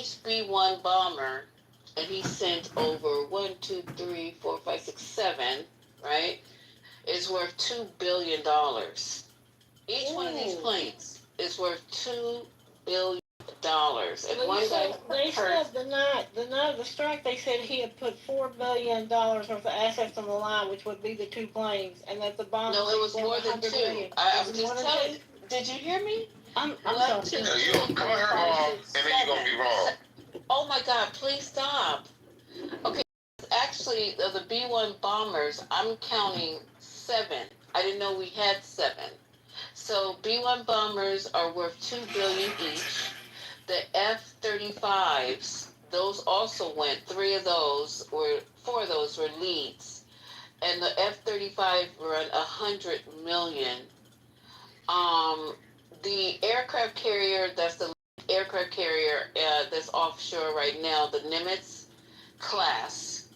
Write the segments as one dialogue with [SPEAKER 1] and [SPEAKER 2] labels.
[SPEAKER 1] each B-1 bomber, and he sent over 1, 2, 3, 4, 5, 6, 7, right, is worth $2 billion. Each one of these planes is worth $2 billion. And one guy
[SPEAKER 2] they said the night of the strike, they said he had put $4 billion worth of assets on the line, which would be the 2 planes, and that the bomb.
[SPEAKER 1] No, it was more than 2. I'm just telling you. Did you hear me?
[SPEAKER 2] I'm
[SPEAKER 1] One,
[SPEAKER 2] sorry.
[SPEAKER 1] 2,
[SPEAKER 3] Yeah, you're gonna call her wrong, and then you're gonna be wrong.
[SPEAKER 1] Oh my God! Please stop. Okay, actually, of the B-1 bombers, I'm counting 7. I didn't know we had 7. So B-1 bombers are worth $2 billion each. The F-35s, those also went. 4 of those were leads, and the F-35 run $100 million. The aircraft carrier, that's the aircraft carrier that's offshore right now, the Nimitz class.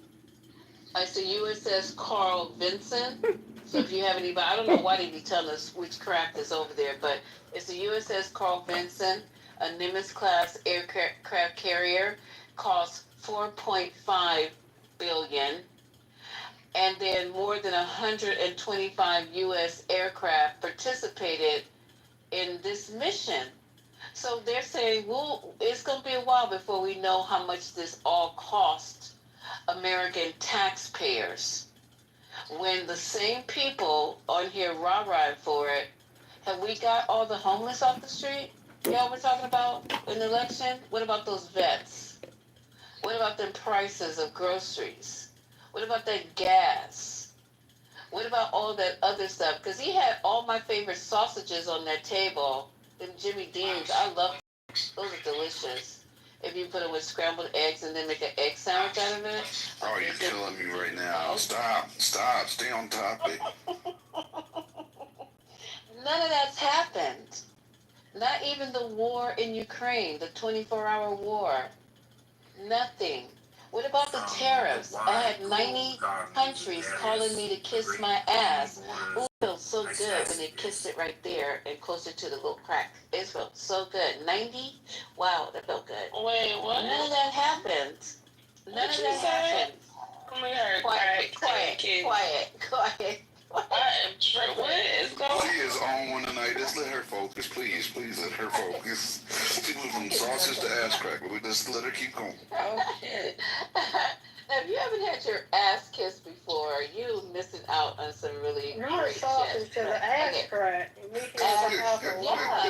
[SPEAKER 1] It's the USS Carl Vinson. So if you have anybody, I don't know why they be telling us which craft is over there, but it's the USS Carl Vinson, a Nimitz class aircraft carrier, costs $4.5 billion. And then more than 125 U.S. aircraft participated in this mission. So they're saying, well, it's going to be a while before we know how much this all cost American taxpayers. When the same people on here rah-rahing for it, have we got all the homeless off the street y'all were talking about in the election? What about those vets? What about the prices of groceries? What about that gas? What about all that other stuff? Because he had all my favorite sausages on that table. Them Jimmy Deans, I love them. Those are delicious. If you put them with scrambled eggs and then make an egg sandwich out of it.
[SPEAKER 3] Oh, you're killing me right now. Stop, stay on topic.
[SPEAKER 1] None of that's happened. Not even the war in Ukraine, the 24-hour war. Nothing. What about the tariffs? I had 90 countries calling me to kiss my ass. Ooh, it felt so good when they kissed it right there and closer to the little crack. It felt so good. 90? Wow, that felt good.
[SPEAKER 2] Wait, what?
[SPEAKER 1] None of that happened. None of that happened. Quiet.
[SPEAKER 2] I am tripping. What is going on?
[SPEAKER 3] She is on one tonight. Just let her focus, please. Please let her focus. She went from sausage to ass crack, but we just let her keep going.
[SPEAKER 2] Oh, shit.
[SPEAKER 1] Now, if you haven't had your ass kissed before, you missing out on some really great
[SPEAKER 2] sausage
[SPEAKER 1] shit.
[SPEAKER 2] to the ass crack.
[SPEAKER 3] That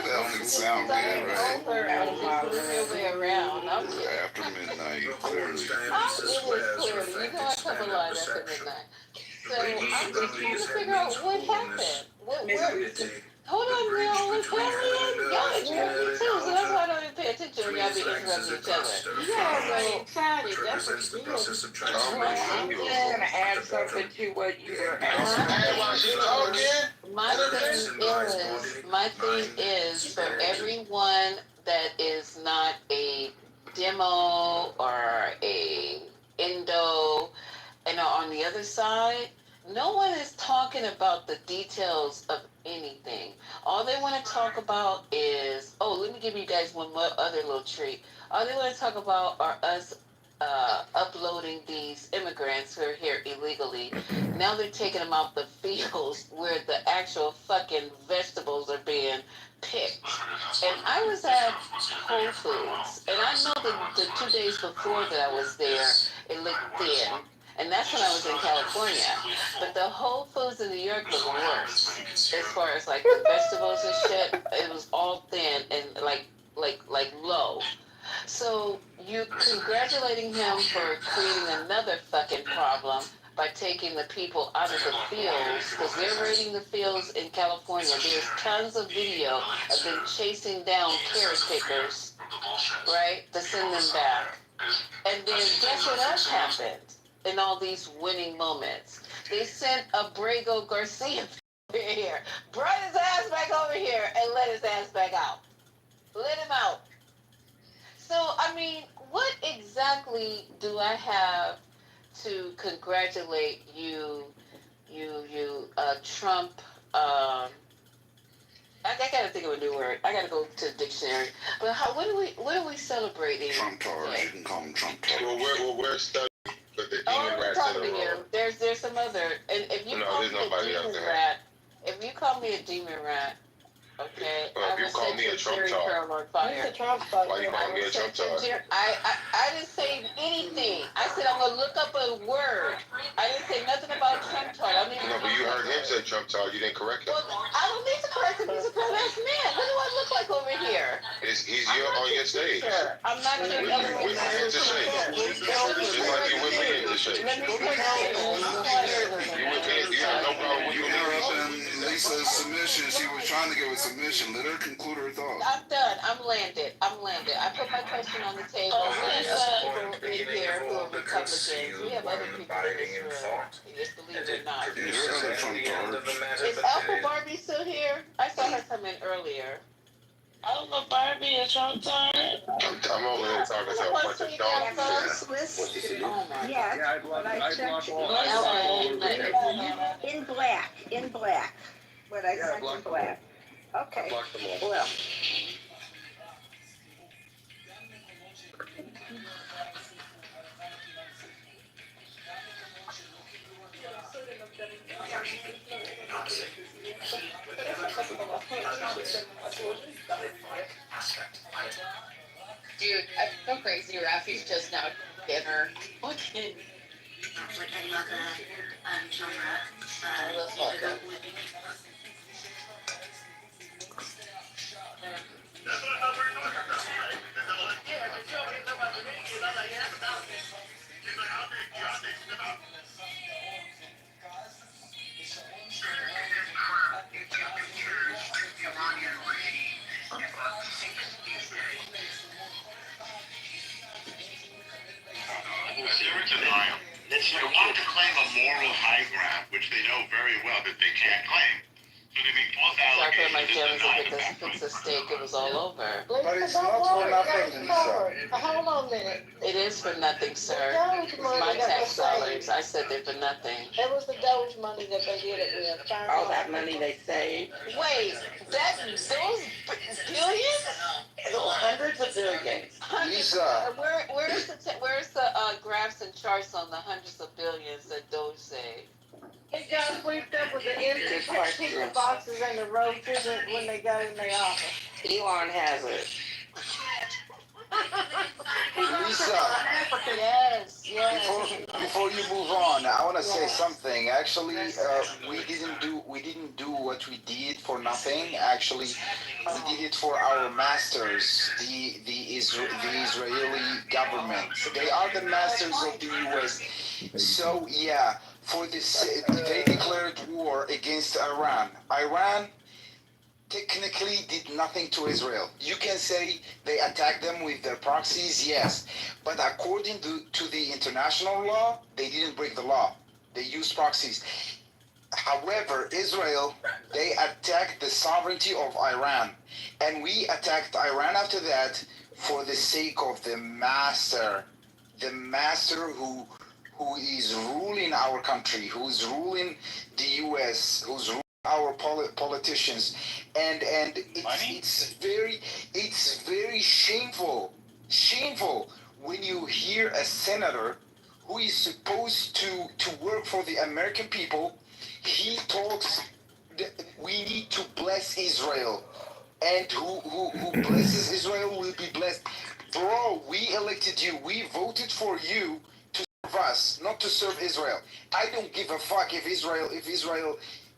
[SPEAKER 3] don't even sound good, right?
[SPEAKER 1] Over, your way around.
[SPEAKER 3] After midnight, clearly.
[SPEAKER 1] Clearly. You know I come alive after midnight. So I'm just trying to figure out what happened. Hold on, y'all. What's happening? Y'all interrupt me too, so that's why I don't even pay attention when y'all be interrupting each other.
[SPEAKER 2] Yeah, so excited. That's what you
[SPEAKER 3] I'm
[SPEAKER 2] just gonna add something to what you were asking.
[SPEAKER 1] My thing is for everyone that is not a demo or a endo, and on the other side, no one is talking about the details of anything. All they want to talk about is, oh, let me give you guys one more other little treat. All they want to talk about are us uploading these immigrants who are here illegally. Now they're taking them out the fields where the actual fucking vegetables are being picked. And I was at Whole Foods, and I know the 2 days before that I was there, it looked thin. And that's when I was in California. But the Whole Foods in New York was worse. As far as like the vegetables and shit, it was all thin and like low. So you congratulating him for creating another fucking problem by taking the people out of the fields, because they're raiding the fields in California. There's tons of video of them chasing down carrot pickers, right, to send them back. And then guess what else happened? In all these winning moments, they sent Abrego Garcia over here, brought his ass back over here, and let his ass back out. Let him out. So, I mean, what exactly do I have to congratulate you, Trump I gotta think of a new word. I gotta go to the dictionary. But what are we celebrating?
[SPEAKER 3] Trump tars.
[SPEAKER 1] today?
[SPEAKER 3] You can call them Trump tars.
[SPEAKER 4] We're studying with the
[SPEAKER 1] Oh,
[SPEAKER 4] demon
[SPEAKER 1] I'm
[SPEAKER 4] rats
[SPEAKER 1] talking
[SPEAKER 4] in
[SPEAKER 1] to
[SPEAKER 4] the
[SPEAKER 1] you.
[SPEAKER 4] room.
[SPEAKER 1] There's some other. And if you
[SPEAKER 4] No,
[SPEAKER 1] call
[SPEAKER 4] there's
[SPEAKER 1] me a
[SPEAKER 4] nobody out
[SPEAKER 1] demon
[SPEAKER 4] there.
[SPEAKER 1] rat, if you call me a demon rat, okay,
[SPEAKER 4] Well,
[SPEAKER 1] I
[SPEAKER 4] if you
[SPEAKER 1] will
[SPEAKER 4] call
[SPEAKER 1] set
[SPEAKER 4] me a
[SPEAKER 1] your
[SPEAKER 4] Trump
[SPEAKER 1] Jerry
[SPEAKER 4] tard,
[SPEAKER 1] curl on
[SPEAKER 2] He's
[SPEAKER 1] fire.
[SPEAKER 2] a Trump voter.
[SPEAKER 4] why you
[SPEAKER 1] I
[SPEAKER 4] call me
[SPEAKER 1] will
[SPEAKER 4] a Trump
[SPEAKER 1] set your
[SPEAKER 4] tard?
[SPEAKER 1] I didn't say anything. I said I'm gonna look up a word. I didn't say nothing about Trump tard. I don't even
[SPEAKER 4] No, but
[SPEAKER 1] know
[SPEAKER 4] you
[SPEAKER 1] that
[SPEAKER 4] heard him
[SPEAKER 1] word.
[SPEAKER 4] say Trump tard. You didn't correct him.
[SPEAKER 1] Well, I don't need to correct him. He's a grown ass man. What do I look like over here?
[SPEAKER 4] He's
[SPEAKER 1] I'm not
[SPEAKER 4] on your stage.
[SPEAKER 1] teacher. I'm not
[SPEAKER 4] Whip
[SPEAKER 1] your
[SPEAKER 4] me
[SPEAKER 1] government
[SPEAKER 4] into shape. Just like you whip me into shape.
[SPEAKER 1] Let me correct you.
[SPEAKER 4] You whip me. You have no problem
[SPEAKER 3] You
[SPEAKER 4] whipping me into shape.
[SPEAKER 3] interrupting Lisa's submission. She was trying to give a submission. Let her conclude her thought.
[SPEAKER 1] I'm done. I'm landed. I put my question on the table. We have some people in here who are Republicans. We have other people in this room. Just believe it or not.
[SPEAKER 3] There are other Trump tards.
[SPEAKER 1] Is Alpha Barbie still here? I saw her come in earlier.
[SPEAKER 2] Alpha Barbie is Trump tard.
[SPEAKER 4] I'm over here talking to a bunch of donkeys.
[SPEAKER 1] Oh my
[SPEAKER 5] Yes,
[SPEAKER 6] Yeah,
[SPEAKER 5] but I checked
[SPEAKER 1] God.
[SPEAKER 5] in black, but I sent in black. Okay,
[SPEAKER 4] Block them all.
[SPEAKER 5] well.
[SPEAKER 1] Dude, I'm so crazy. Rafi's just now dinner. Okay. Let's welcome.
[SPEAKER 7] Zero denial. They want to claim a moral high ground, which they know very well that they can't claim. So they make false
[SPEAKER 1] So I put my
[SPEAKER 7] allegations
[SPEAKER 1] feelings
[SPEAKER 7] and
[SPEAKER 1] if
[SPEAKER 7] deny
[SPEAKER 1] it doesn't fix the steak, it was all over.
[SPEAKER 2] But
[SPEAKER 6] it's not for nothing, Lisa.
[SPEAKER 2] Hold on a minute.
[SPEAKER 1] It is for nothing, sir.
[SPEAKER 2] Doge
[SPEAKER 1] It's
[SPEAKER 2] money
[SPEAKER 1] my
[SPEAKER 2] that
[SPEAKER 1] tax
[SPEAKER 2] they
[SPEAKER 1] dollars.
[SPEAKER 2] saved.
[SPEAKER 1] I said they're for nothing.
[SPEAKER 2] It was the Doge money that they did it with.
[SPEAKER 5] All that money they saved.
[SPEAKER 1] Wait, those billions?
[SPEAKER 5] Hundreds of billions.
[SPEAKER 6] Lisa.
[SPEAKER 1] Where's the graphs and charts on the hundreds of billions that Doge say?
[SPEAKER 2] It got swept up with the empty pizza boxes and the roaches when they got in the office.
[SPEAKER 5] Elon has it.
[SPEAKER 6] Lisa,
[SPEAKER 1] Yes.
[SPEAKER 6] before you move on, I want to say something. Actually, we didn't do what we did for nothing. Actually, we did it for our masters, the Israeli government. They are the masters of the U.S. So yeah, for this, they declared war against Iran. Iran technically did nothing to Israel. You can say they attacked them with their proxies, yes. But according to the international law, they didn't break the law. They used proxies. However, Israel, they attacked the sovereignty of Iran. And we attacked Iran after that for the sake of the master who is ruling our country, who is ruling the U.S., who's ruling our politicians, and it's very shameful when you hear a senator who is supposed to work for the American people. He talks that we need to bless Israel, and who blesses Israel will be blessed. Bro, we elected you, we voted for you to serve us, not to serve Israel. I don't give a fuck if Israel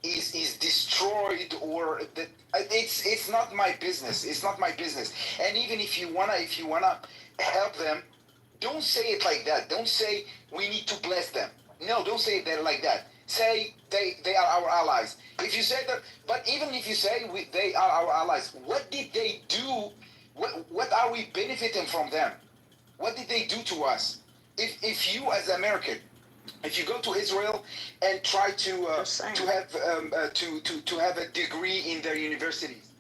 [SPEAKER 6] is destroyed or that. It's not my business. It's not my business. And even if you wanna help them, don't say it like that. Don't say we need to bless them. No, don't say it like that. Say they are our allies. If you say that, but even if you say they are our allies, what did they do? What are we benefiting from them? What did they do to us? If you as American, if you go to Israel and try to have a degree in their universities,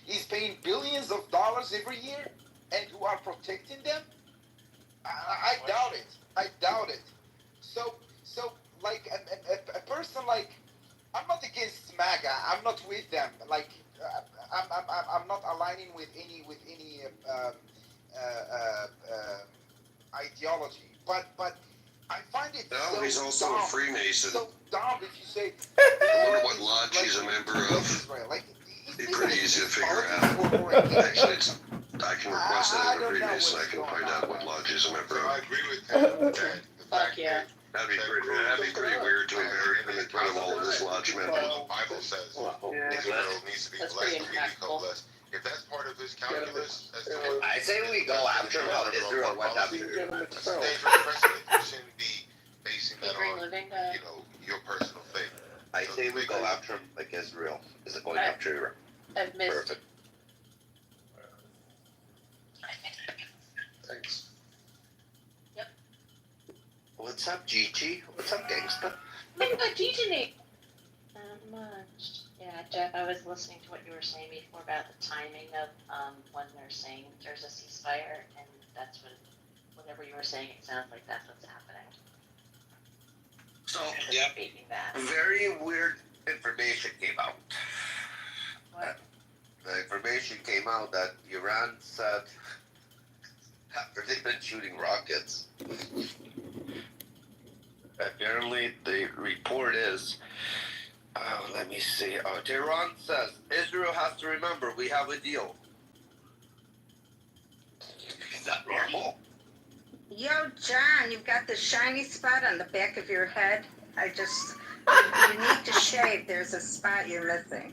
[SPEAKER 6] he's paying billions of dollars every year, and who are protecting them? I doubt it. I doubt it. So like a person like, I'm not against MAGA. I'm not with them. Like, I'm not aligning with any ideology. But I find it
[SPEAKER 4] No,
[SPEAKER 6] so
[SPEAKER 4] he's also
[SPEAKER 6] dumb,
[SPEAKER 4] a Freemason.
[SPEAKER 6] so dumb if you say.
[SPEAKER 4] I wonder what lodge he's a member of.
[SPEAKER 6] Israel. Like,
[SPEAKER 4] Be pretty easy to figure
[SPEAKER 6] politics
[SPEAKER 4] out.
[SPEAKER 6] or a
[SPEAKER 4] Actually, I can request
[SPEAKER 6] I
[SPEAKER 4] it as a
[SPEAKER 6] don't know
[SPEAKER 4] Freemason. I
[SPEAKER 6] what's
[SPEAKER 4] can
[SPEAKER 6] going
[SPEAKER 4] find
[SPEAKER 6] on.
[SPEAKER 4] out what lodge he's a member
[SPEAKER 7] So I
[SPEAKER 4] of.
[SPEAKER 7] agree with him that the fact
[SPEAKER 1] yeah.
[SPEAKER 7] that
[SPEAKER 4] That'd be pretty weird to embarrass him in front of all of his lodge members.
[SPEAKER 7] the Bible says Israel needs to be
[SPEAKER 1] That's
[SPEAKER 7] blessed
[SPEAKER 1] pretty
[SPEAKER 7] and we become
[SPEAKER 1] impactful.
[SPEAKER 7] blessed. If that's part of his calculus, as to what
[SPEAKER 8] I say we go after Israel went after you.
[SPEAKER 7] that's a dangerous precedent. You shouldn't be basing that
[SPEAKER 1] Green
[SPEAKER 7] on,
[SPEAKER 1] living,
[SPEAKER 7] your personal faith.
[SPEAKER 8] I say we go after him like Israel is going
[SPEAKER 1] I-
[SPEAKER 8] after Iran.
[SPEAKER 1] I've missed.
[SPEAKER 8] Perfect.
[SPEAKER 4] Thanks.
[SPEAKER 8] What's up, Gigi? What's up, gangsta?
[SPEAKER 1] Look at Gigi.
[SPEAKER 9] Not much. Yeah, Jeff, I was listening to what you were saying before about the timing of when they're saying there's a ceasefire, and that's what, whatever you were saying, it sounds like that's what's happening.
[SPEAKER 8] So,
[SPEAKER 9] Anticipating that.
[SPEAKER 8] very weird information came out.
[SPEAKER 9] What?
[SPEAKER 8] The information came out that Iran said, after they've been shooting rockets, apparently the report is, let me see, Tehran says, Israel has to remember we have a deal. Is that normal?
[SPEAKER 5] Yo, John, you've got the shiny spot on the back of your head. You need to shave. There's a spot you're missing.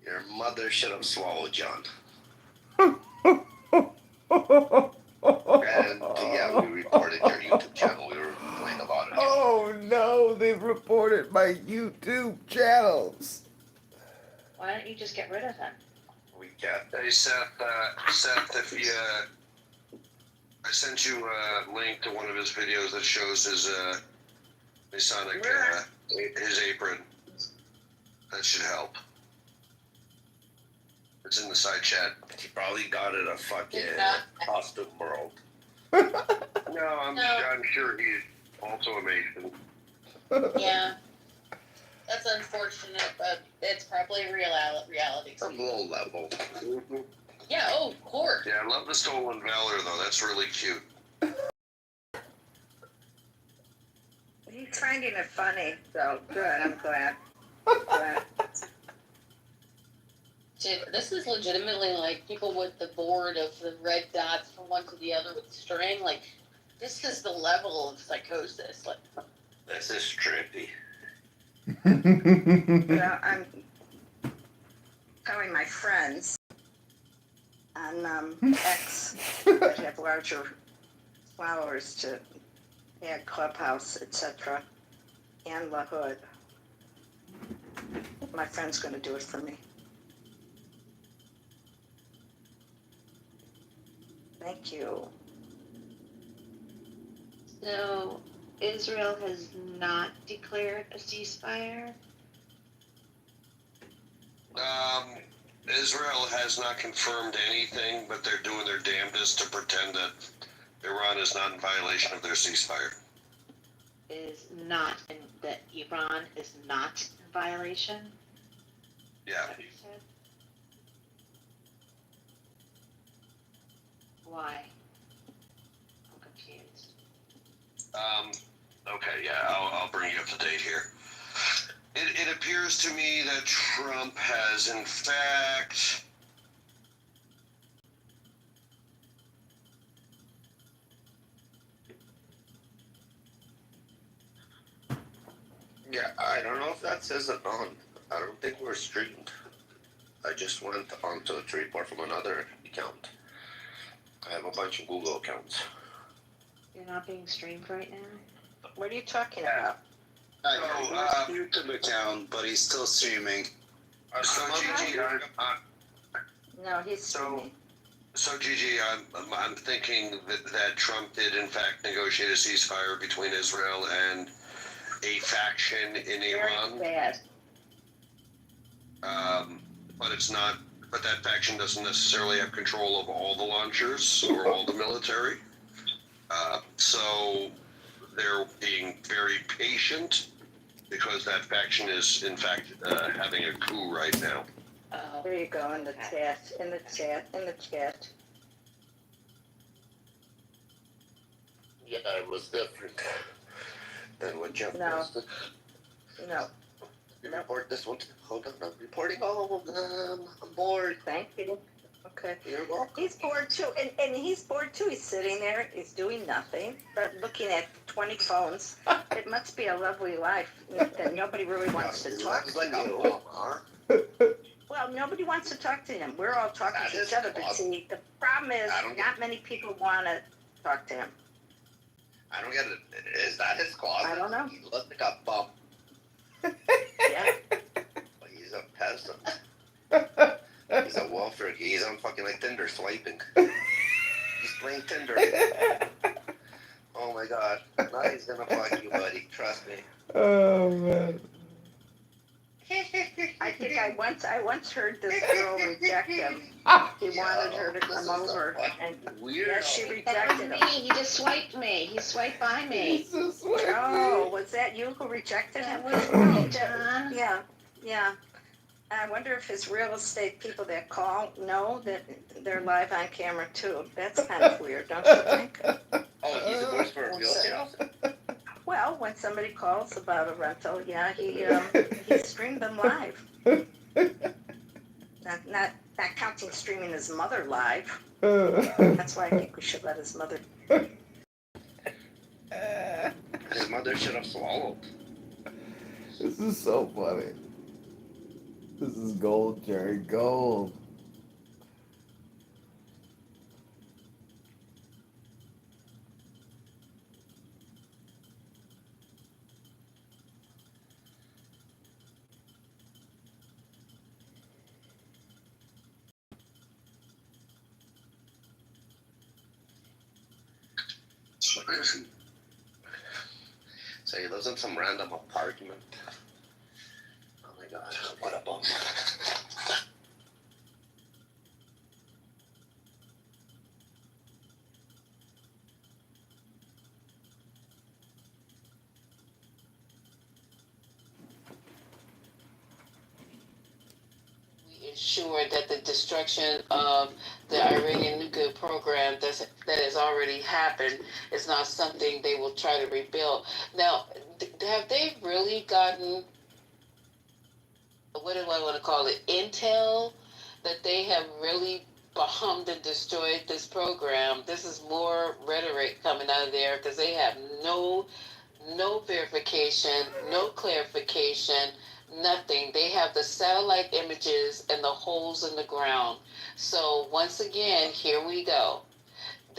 [SPEAKER 8] Your mother should have swallowed John. And yeah, we reported your YouTube channel. We were playing a lot of it.
[SPEAKER 10] Oh no, they've reported my YouTube channels.
[SPEAKER 9] Why don't you just get rid of them?
[SPEAKER 8] We can't.
[SPEAKER 4] Hey Seth, if you, I sent you a link to one of his videos that shows his Masonic, his apron. That should help. It's in the side chat.
[SPEAKER 8] He probably got it at fucking
[SPEAKER 1] It's not.
[SPEAKER 8] Costume World.
[SPEAKER 4] No, I'm sure he's also a Mason.
[SPEAKER 1] Yeah. That's unfortunate, but it's probably reality.
[SPEAKER 8] Some low level.
[SPEAKER 1] Yeah, oh, of course.
[SPEAKER 4] Yeah, I love the stolen valor though. That's really cute.
[SPEAKER 5] He's finding it funny, so good. I'm glad.
[SPEAKER 1] Dude, this is legitimately like people with the board of the red dots from one to the other with string. Like, this is the level of psychosis. Like,
[SPEAKER 8] This is trippy.
[SPEAKER 5] Well, I'm telling my friends on X that have larger followers to add Clubhouse, etc., and La Hood. My friend's going to do it for me. Thank you.
[SPEAKER 9] So, Israel has not declared a ceasefire?
[SPEAKER 4] Israel has not confirmed anything, but they're doing their damnedest to pretend that Iran is not in violation of their ceasefire.
[SPEAKER 9] That Iran is not in violation?
[SPEAKER 4] Yeah.
[SPEAKER 9] What you said? Why? I'm confused.
[SPEAKER 4] Okay, yeah, I'll bring you up to date here. It appears to me that Trump has, in fact,
[SPEAKER 8] Yeah, I don't know if that says it on. I don't think we're streamed. I just went onto a report from another account. I have a bunch of Google accounts.
[SPEAKER 9] You're not being streamed right now?
[SPEAKER 5] What are you talking about?
[SPEAKER 8] He's YouTube account, but he's still streaming.
[SPEAKER 4] so Gigi,
[SPEAKER 5] No, he's streaming.
[SPEAKER 4] So Gigi, I'm thinking that Trump did in fact negotiate a ceasefire between Israel and a faction in Iran.
[SPEAKER 5] Very bad.
[SPEAKER 4] But it's not. But that faction doesn't necessarily have control of all the launchers or all the military. So they're being very patient because that faction is, in fact, having a coup right now.
[SPEAKER 9] Oh,
[SPEAKER 5] There you go, in the chat, in the chat.
[SPEAKER 8] Yeah, it was different than what Jeff
[SPEAKER 5] No.
[SPEAKER 8] posted.
[SPEAKER 5] No,
[SPEAKER 8] You report this one. Hold on, I'm reporting all of them. I'm bored.
[SPEAKER 5] thank you. Okay.
[SPEAKER 8] You're welcome.
[SPEAKER 5] He's bored too, and he's bored too. He's sitting there, he's doing nothing, but looking at 20 phones. It must be a lovely life that nobody really wants to talk to
[SPEAKER 8] like
[SPEAKER 5] you.
[SPEAKER 8] a huh?
[SPEAKER 5] Well, nobody wants to talk to him. We're all talking
[SPEAKER 8] That
[SPEAKER 5] to
[SPEAKER 8] is
[SPEAKER 5] each other, but
[SPEAKER 8] odd.
[SPEAKER 5] see, the problem is
[SPEAKER 8] I don't get-
[SPEAKER 5] not many people want to talk to him.
[SPEAKER 8] I don't get it. Is that his closet?
[SPEAKER 5] I don't know.
[SPEAKER 8] He looks like a bum.
[SPEAKER 5] Yeah.
[SPEAKER 8] But he's a peasant. He's a welfare. He's on fucking like Tinder swiping. He's playing Tinder. Oh my god. Now he's gonna fuck you, buddy. Trust me.
[SPEAKER 10] Oh man.
[SPEAKER 5] I think I once heard this girl reject him. He wanted her to come over, and
[SPEAKER 8] Weird.
[SPEAKER 5] yes, she
[SPEAKER 9] that
[SPEAKER 5] rejected
[SPEAKER 9] was
[SPEAKER 5] him.
[SPEAKER 9] me. He just swiped me. He swiped by me.
[SPEAKER 10] He's so sweet.
[SPEAKER 5] Oh, was that you who rejected him?
[SPEAKER 9] That was me, John.
[SPEAKER 5] Yeah, yeah. I wonder if his real estate people that call know that they're live on camera too. That's kind of weird, don't you think?
[SPEAKER 8] Oh, he's a voice for a real estate officer?
[SPEAKER 5] Well, when somebody calls about a rental, yeah, he streamed them live. Not counting streaming his mother live. That's why I think we should let his mother.
[SPEAKER 8] His mother should have swallowed.
[SPEAKER 10] This is so funny. This is gold, Jerry. Gold.
[SPEAKER 8] So he lives in some random apartment. Oh my god, what a bum.
[SPEAKER 1] We ensure that the destruction of the Iranian nuclear program that has already happened is not something they will try to rebuild. Now, have they really gotten, what do I want to call it, intel that they have really bombed and destroyed this program? This is more rhetoric coming out of there because they have no verification, no clarification, nothing. They have the satellite images and the holes in the ground. So once again, here we go.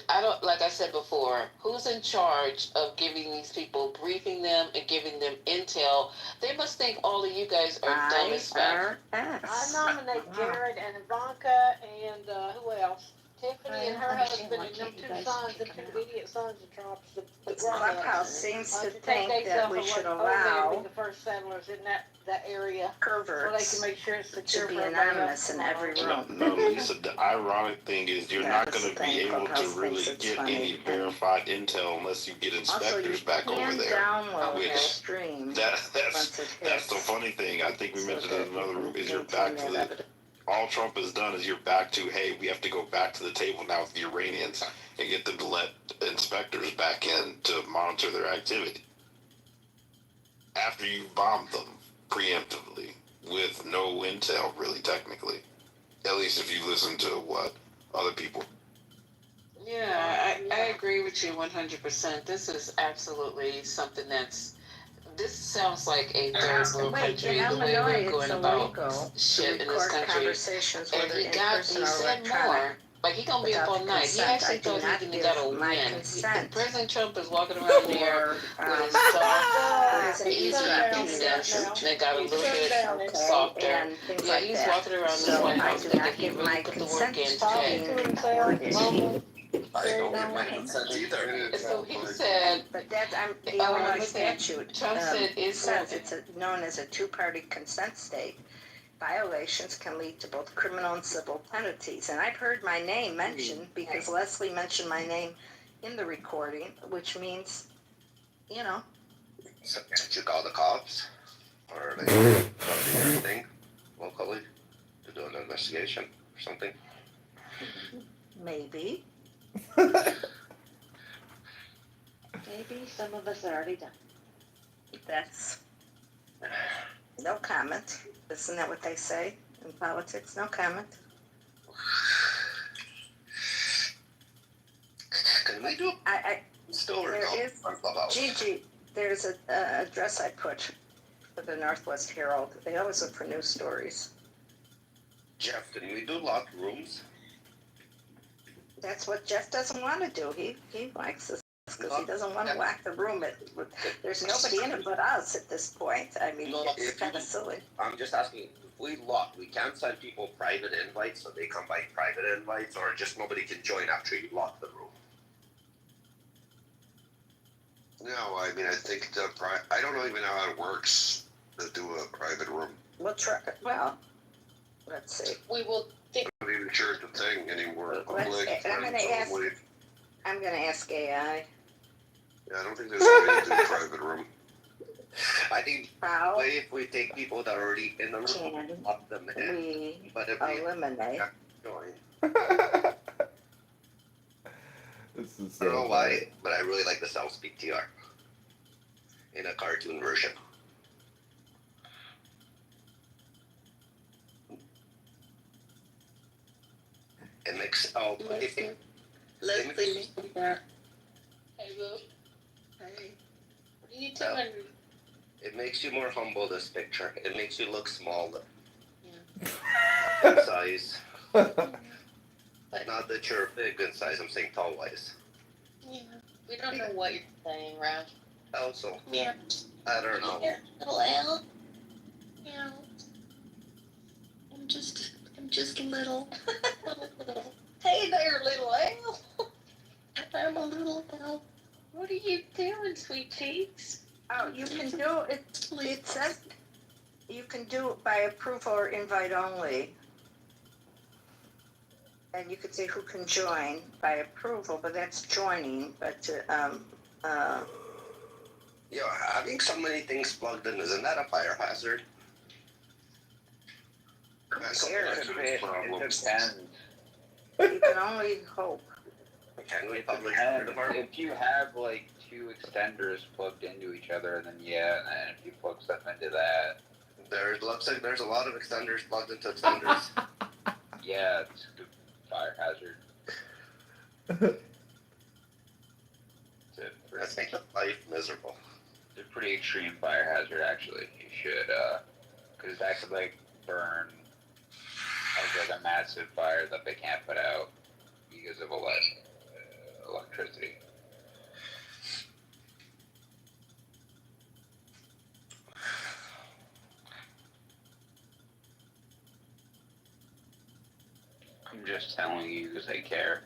[SPEAKER 1] I don't, like I said before, who's in charge of giving these people, briefing them and giving them intel? They must think all of you guys are dumb as fuck.
[SPEAKER 2] I nominate Jared and Ivanka and who else? Tiffany and her
[SPEAKER 9] I understand.
[SPEAKER 2] husband
[SPEAKER 9] Why
[SPEAKER 2] and them
[SPEAKER 9] can't you
[SPEAKER 2] two
[SPEAKER 9] guys
[SPEAKER 2] sons, the
[SPEAKER 9] kick
[SPEAKER 2] two
[SPEAKER 9] them out?
[SPEAKER 2] idiot sons of Trump's, the
[SPEAKER 5] This
[SPEAKER 2] grown-ups.
[SPEAKER 5] clubhouse seems to
[SPEAKER 2] take
[SPEAKER 5] think that
[SPEAKER 2] themselves
[SPEAKER 5] we
[SPEAKER 2] and
[SPEAKER 5] should
[SPEAKER 2] let over there to
[SPEAKER 5] allow
[SPEAKER 2] be the first settlers in that area, so they
[SPEAKER 5] perverts
[SPEAKER 2] can make sure it's secure
[SPEAKER 5] to be
[SPEAKER 2] for everybody
[SPEAKER 5] anonymous
[SPEAKER 2] else
[SPEAKER 5] in every
[SPEAKER 2] tomorrow.
[SPEAKER 5] room.
[SPEAKER 11] No, Lisa, the ironic thing is you're not
[SPEAKER 5] That's
[SPEAKER 11] going
[SPEAKER 5] the
[SPEAKER 11] to be
[SPEAKER 5] thing,
[SPEAKER 11] able to
[SPEAKER 5] Clubhouse
[SPEAKER 11] really
[SPEAKER 5] thinks it's
[SPEAKER 11] get
[SPEAKER 5] funny.
[SPEAKER 11] any verified intel unless you get
[SPEAKER 5] Also, you
[SPEAKER 11] inspectors back over
[SPEAKER 5] can
[SPEAKER 11] there.
[SPEAKER 5] download
[SPEAKER 11] Which-
[SPEAKER 5] the stream
[SPEAKER 11] That's
[SPEAKER 5] once it
[SPEAKER 11] that's the
[SPEAKER 5] hits.
[SPEAKER 11] funny thing. I think we
[SPEAKER 5] So
[SPEAKER 11] mentioned
[SPEAKER 5] that
[SPEAKER 11] in another
[SPEAKER 5] you
[SPEAKER 11] room
[SPEAKER 5] can
[SPEAKER 11] is you're
[SPEAKER 5] maintain
[SPEAKER 11] back to
[SPEAKER 5] that
[SPEAKER 11] the
[SPEAKER 5] evidence.
[SPEAKER 11] all Trump has done is you're back to, hey, we have to go back to the table now with the Iranians and get them to let inspectors back in to monitor their activity. After you've bombed them preemptively with no intel, really, technically. At least if you listen to what other people.
[SPEAKER 1] Yeah, I agree with you 100%. This is absolutely something this sounds like a third world
[SPEAKER 5] Wait,
[SPEAKER 1] country,
[SPEAKER 5] in
[SPEAKER 1] the way
[SPEAKER 5] Illinois,
[SPEAKER 1] we're
[SPEAKER 5] it's
[SPEAKER 1] going about
[SPEAKER 5] illegal to
[SPEAKER 1] shit in this
[SPEAKER 5] record
[SPEAKER 1] country.
[SPEAKER 5] conversations,
[SPEAKER 1] And
[SPEAKER 5] whether
[SPEAKER 1] he
[SPEAKER 5] in
[SPEAKER 1] said
[SPEAKER 5] person or electronic.
[SPEAKER 1] more. Like, he gonna be up
[SPEAKER 5] Without
[SPEAKER 1] all
[SPEAKER 5] the
[SPEAKER 1] night. He
[SPEAKER 5] consent,
[SPEAKER 1] actually
[SPEAKER 5] I do
[SPEAKER 1] thought
[SPEAKER 5] not
[SPEAKER 1] he
[SPEAKER 5] give
[SPEAKER 1] got a
[SPEAKER 5] my
[SPEAKER 1] win.
[SPEAKER 5] consent
[SPEAKER 1] President Trump is walking around there
[SPEAKER 5] for
[SPEAKER 1] with his soft,
[SPEAKER 5] his
[SPEAKER 1] easy
[SPEAKER 5] eavesdropping
[SPEAKER 1] statute that got a little bit
[SPEAKER 5] okay,
[SPEAKER 1] softer.
[SPEAKER 5] and things
[SPEAKER 1] Yeah,
[SPEAKER 5] like
[SPEAKER 1] he's
[SPEAKER 5] that.
[SPEAKER 1] walking around this
[SPEAKER 5] So
[SPEAKER 1] White
[SPEAKER 5] I
[SPEAKER 1] House
[SPEAKER 5] do
[SPEAKER 1] thinking
[SPEAKER 5] not
[SPEAKER 1] he
[SPEAKER 5] give
[SPEAKER 1] really
[SPEAKER 5] my
[SPEAKER 1] put the
[SPEAKER 5] consent
[SPEAKER 1] work in
[SPEAKER 5] to
[SPEAKER 1] today.
[SPEAKER 5] being recorded.
[SPEAKER 8] I don't
[SPEAKER 5] No
[SPEAKER 8] give my
[SPEAKER 5] way.
[SPEAKER 8] consent either.
[SPEAKER 1] So he said,
[SPEAKER 5] But that, the
[SPEAKER 1] Oh,
[SPEAKER 5] Illinois
[SPEAKER 1] listen,
[SPEAKER 5] statute
[SPEAKER 1] Trump said
[SPEAKER 5] says it's known as a two-party consent state. Violations can lead to both criminal and civil penalties. And I've heard my name mentioned because Leslie mentioned my name in the recording, which means you know,
[SPEAKER 8] So, did you call the cops? Or like, go to your thing locally to do an investigation or something?
[SPEAKER 5] maybe.
[SPEAKER 9] Maybe some of us are already done.
[SPEAKER 5] That's no comment. Isn't that what they say in politics? No comment.
[SPEAKER 8] Can we do
[SPEAKER 5] I
[SPEAKER 8] still or
[SPEAKER 5] there
[SPEAKER 8] no?
[SPEAKER 5] is
[SPEAKER 8] On Clubhouse?
[SPEAKER 5] Gigi. There's a address I put for the Northwest Herald. They always look for news stories.
[SPEAKER 8] Jeff, can we do locked rooms?
[SPEAKER 5] That's what Jeff doesn't want to do. He likes this because he doesn't want to lock the room. There's nobody in it but us at this point. I mean,
[SPEAKER 8] No,
[SPEAKER 5] it's kind of silly.
[SPEAKER 8] I'm just asking, if we lock, we can't send people private invites so they come by private invites, or just nobody can join after you lock the room?
[SPEAKER 4] No, I mean, I think I don't even know how it works to do a private room.
[SPEAKER 5] We'll try. Well, let's see.
[SPEAKER 1] We will think.
[SPEAKER 4] I'm not even sure it's a thing anymore.
[SPEAKER 5] I'm gonna ask AI.
[SPEAKER 4] Yeah, I don't think there's a way to do a private room.
[SPEAKER 8] I think
[SPEAKER 5] How
[SPEAKER 8] if we take people that are already in the room,
[SPEAKER 5] can
[SPEAKER 8] lock them in.
[SPEAKER 5] we
[SPEAKER 8] But if we
[SPEAKER 5] eliminate?
[SPEAKER 8] join,
[SPEAKER 10] This is
[SPEAKER 8] I don't know
[SPEAKER 10] so
[SPEAKER 8] why, but I really like the Self-Speak TR in a cartoon version. It makes
[SPEAKER 1] Leslie. Hey, boo. Hey. What are you doing?
[SPEAKER 8] it makes you more humble. This picture, it makes you look small
[SPEAKER 1] Yeah.
[SPEAKER 8] in size.
[SPEAKER 1] But
[SPEAKER 8] Not that you're big in size. I'm saying tall wise.
[SPEAKER 1] yeah, we don't know what you're saying, Ralph.
[SPEAKER 8] Also,
[SPEAKER 1] Yeah.
[SPEAKER 8] I don't know.
[SPEAKER 1] Here, little L. Yeah. I'm just little. little. Hey there, little L. I'm a little L. What are you doing, sweet cheeks?
[SPEAKER 5] Oh, you can do it. It says you can do it by approval or invite only. And you could say who can join by approval, but that's joining. But
[SPEAKER 8] Yo, having so many things plugged in, isn't that a fire hazard?
[SPEAKER 6] It depends.
[SPEAKER 5] you can only hope.
[SPEAKER 8] Can we
[SPEAKER 6] It
[SPEAKER 8] publish
[SPEAKER 6] depends.
[SPEAKER 8] tomorrow?
[SPEAKER 6] If you have like two extenders plugged into each other, then yeah, and if you plug stuff into that,
[SPEAKER 8] There looks like there's a lot of extenders plugged into extenders.
[SPEAKER 6] yeah, it's a fire hazard.
[SPEAKER 8] That's making life miserable.
[SPEAKER 6] It's a pretty extreme fire hazard, actually. You should, because that could like burn like a massive fire that they can't put out because of electricity. I'm just telling you because I care.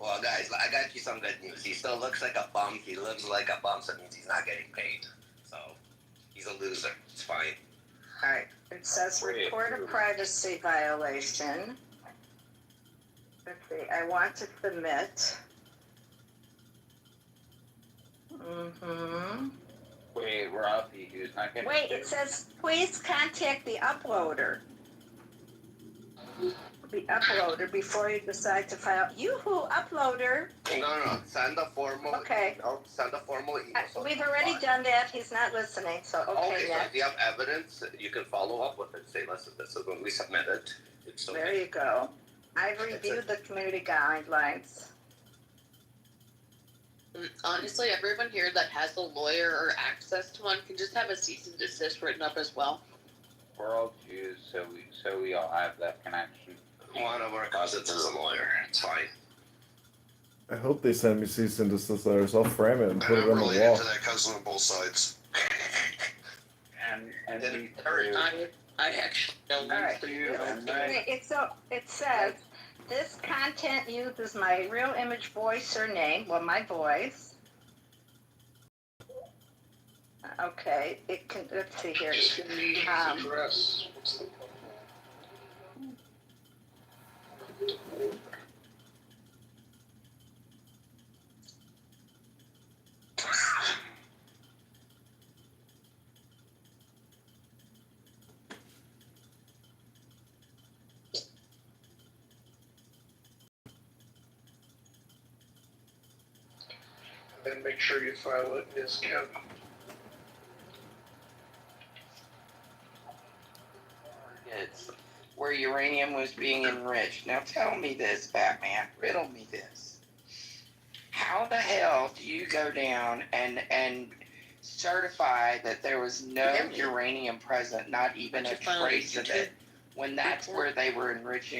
[SPEAKER 8] Well, guys, I got you some good news. He still looks like a bum. He lives like a bum, so it means he's not getting paid. So, he's a loser. It's fine.
[SPEAKER 5] All right. It says report a privacy violation. Let's see. I want to submit. Mm-hmm.
[SPEAKER 6] Wait, Ralphie, who's not getting
[SPEAKER 5] Wait,
[SPEAKER 6] paid?
[SPEAKER 5] it says please contact the uploader. The uploader before you decide to file. Yoo-hoo, uploader.
[SPEAKER 8] No. Send a formal.
[SPEAKER 5] Okay.
[SPEAKER 8] No, send a formal email.
[SPEAKER 5] We've already done that. He's not listening, so okay.
[SPEAKER 8] Okay, so
[SPEAKER 5] Next.
[SPEAKER 8] if you have evidence, you can follow up with it. Say, listen, this is when we submit it. It's okay.
[SPEAKER 5] There you go. I've reviewed the community guidelines.
[SPEAKER 1] Honestly, everyone here that has a lawyer or access to one can just have a cease and desist written up as well.
[SPEAKER 6] We're all Jews, so we all have that connection.
[SPEAKER 8] One of our cousins is a lawyer. It's fine.
[SPEAKER 10] I hope they send me cease and desist letters. I'll frame it and put it
[SPEAKER 4] I'm
[SPEAKER 10] on the
[SPEAKER 4] related
[SPEAKER 10] wall.
[SPEAKER 4] to that cousin on both sides.
[SPEAKER 6] And
[SPEAKER 8] Then-
[SPEAKER 6] me too.
[SPEAKER 1] I actually don't.
[SPEAKER 5] All right.
[SPEAKER 6] you, and I-
[SPEAKER 5] It says this content uses my real image, voice, or name. Well, my voice. Okay. It can. Let's see here.
[SPEAKER 4] Address. What's the
[SPEAKER 12] then make sure you file it in his county.
[SPEAKER 13] Targets where uranium was being enriched. Now tell me this, Batman. Riddle me this. How the hell do you go down and certify that there was no uranium present, not even a trace of it, when that's where they were enriching